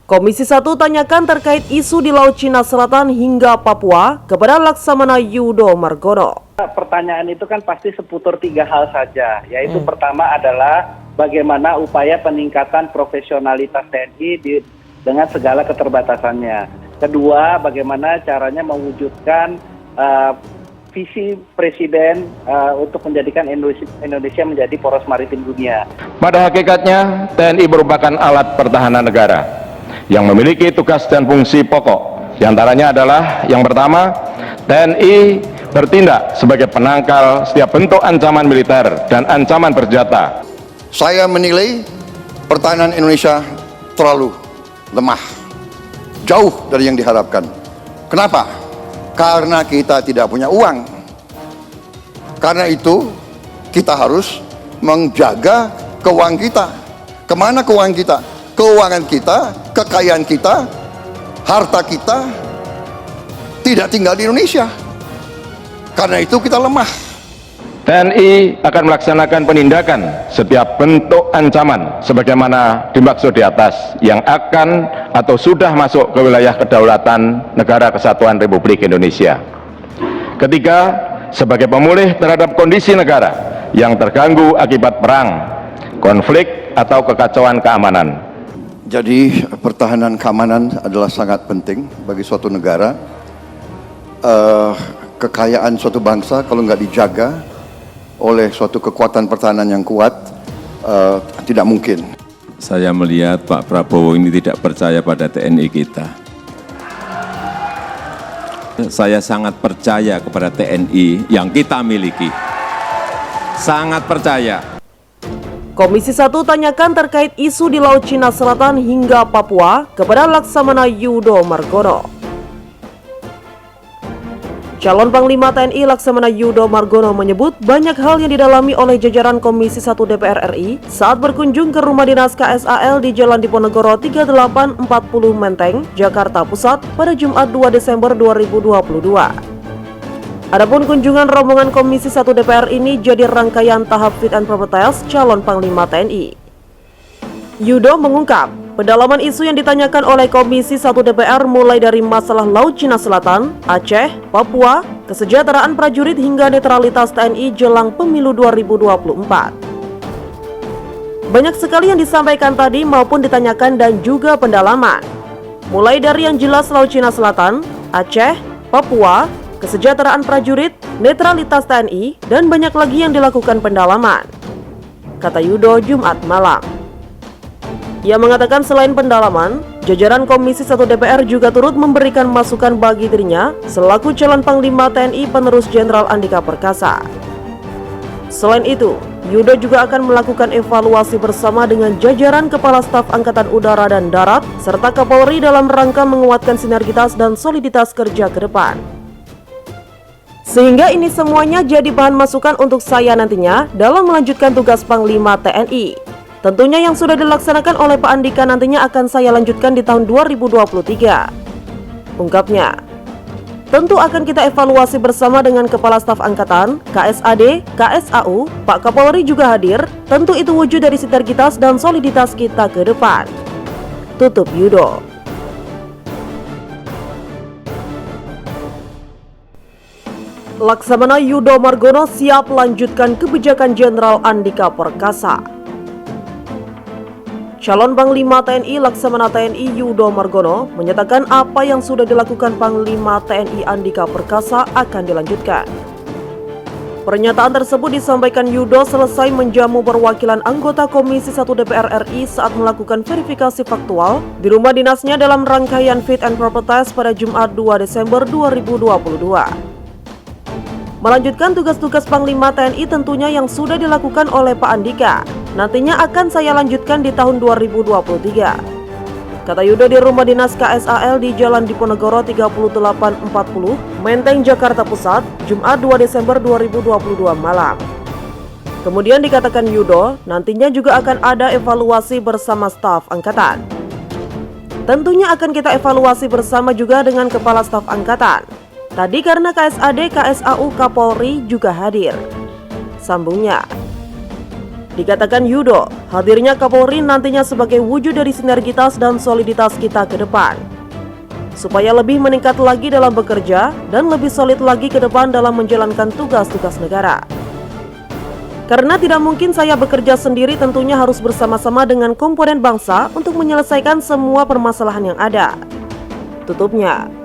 Komisi 1 tanyakan terkait isu di Laut Cina Selatan hingga Papua kepada Laksamana Yudo Margono. Pertanyaan itu kan pasti seputar 3 hal saja, yaitu pertama adalah bagaimana upaya peningkatan profesionalitas TNI dengan segala keterbatasannya. Kedua, bagaimana caranya mewujudkan visi Presiden untuk menjadikan Indonesia menjadi poros maritim dunia. Pada hakikatnya, TNI merupakan alat pertahanan negara yang memiliki tugas dan fungsi pokok. Di antaranya adalah yang pertama, TNI bertindak sebagai penangkal setiap bentuk ancaman militer dan ancaman bersenjata. Saya menilai pertahanan Indonesia terlalu lemah, jauh dari yang diharapkan. Kenapa? Karena kita tidak punya uang. Karena itu kita harus menjaga keuangan kita. Kemana keuangan kita? Keuangan kita, kekayaan kita, harta kita tidak tinggal di Indonesia. Karena itu kita lemah. TNI akan melaksanakan penindakan setiap bentuk ancaman sebagaimana dimaksud di atas yang akan atau sudah masuk ke wilayah kedaulatan Negara Kesatuan Republik Indonesia. Ketiga, sebagai pemulih terhadap kondisi negara yang terganggu akibat perang, konflik atau kekacauan keamanan. Jadi pertahanan keamanan adalah sangat penting bagi suatu negara. Kekayaan suatu bangsa kalau nggak dijaga oleh suatu kekuatan pertahanan yang kuat, tidak mungkin. Saya melihat Pak Prabowo ini tidak percaya pada TNI kita. Saya sangat percaya kepada TNI yang kita miliki. Sangat percaya. Komisi 1 tanyakan terkait isu di Laut Cina Selatan hingga Papua kepada Laksamana Yudo Margono. Calon Panglima TNI Laksamana Yudo Margono menyebut banyak hal yang didalami oleh jajaran Komisi 1 DPR RI saat berkunjung ke rumah dinas KSAL di Jalan Diponegoro 3840 Menteng, Jakarta Pusat pada Jumat 2 Desember 2022. Adapun kunjungan rombongan Komisi 1 DPR ini jadi rangkaian tahap fit and proper test calon Panglima TNI. Yudo mengungkap, pendalaman isu yang ditanyakan oleh Komisi 1 DPR mulai dari masalah Laut Cina Selatan, Aceh, Papua, kesejahteraan prajurit hingga netralitas TNI jelang pemilu 2024. Banyak sekali yang disampaikan tadi maupun ditanyakan dan juga pendalaman. Mulai dari yang jelas Laut Cina Selatan, Aceh, Papua, kesejahteraan prajurit, netralitas TNI, dan banyak lagi yang dilakukan pendalaman, kata Yudo Jumat malam. Ia mengatakan selain pendalaman, jajaran Komisi 1 DPR juga turut memberikan masukan bagi dirinya selaku calon Panglima TNI penerus Jenderal Andika Perkasa. Selain itu, Yudo juga akan melakukan evaluasi bersama dengan jajaran Kepala Staf Angkatan Udara dan Darat serta Kapolri dalam rangka menguatkan sinergitas dan soliditas kerja ke depan. Sehingga ini semuanya jadi bahan masukan untuk saya nantinya dalam melanjutkan tugas Panglima TNI. Tentunya yang sudah dilaksanakan oleh Pak Andika nantinya akan saya lanjutkan di tahun 2023. Ungkapnya. Tentu akan kita evaluasi bersama dengan Kepala Staf Angkatan, KSAD, KSAU, Pak Kapolri juga hadir. Tentu itu wujud dari sinergitas dan soliditas kita ke depan. Tutup Yudo. Laksamana Yudo Margono siap lanjutkan kebijakan Jenderal Andika Perkasa. Calon Panglima TNI Laksamana TNI Yudo Margono menyatakan apa yang sudah dilakukan Panglima TNI Andika Perkasa akan dilanjutkan. Pernyataan tersebut disampaikan Yudo selesai menjamu perwakilan anggota Komisi 1 DPR RI saat melakukan verifikasi faktual di rumah dinasnya dalam rangkaian fit and proper test pada Jumat 2 Desember 2022. Melanjutkan tugas-tugas Panglima TNI tentunya yang sudah dilakukan oleh Pak Andika, nantinya akan saya lanjutkan di tahun 2023. Kata Yudo di rumah dinas KSAL di Jalan Diponegoro 3840, Menteng, Jakarta Pusat, Jumat 2 Desember 2022 malam. Kemudian dikatakan Yudo, nantinya juga akan ada evaluasi bersama staf angkatan. Tentunya akan kita evaluasi bersama juga dengan Kepala Staf Angkatan. Tadi karena KSAD, KSAU, Kapolri juga hadir. Sambungnya. Dikatakan Yudo, hadirnya Kapolri nantinya sebagai wujud dari sinergitas dan soliditas kita ke depan. Supaya lebih meningkat lagi dalam bekerja dan lebih solid lagi ke depan dalam menjalankan tugas-tugas negara. Karena tidak mungkin saya bekerja sendiri, tentunya harus bersama-sama dengan komponen bangsa untuk menyelesaikan semua permasalahan yang ada. Tutupnya.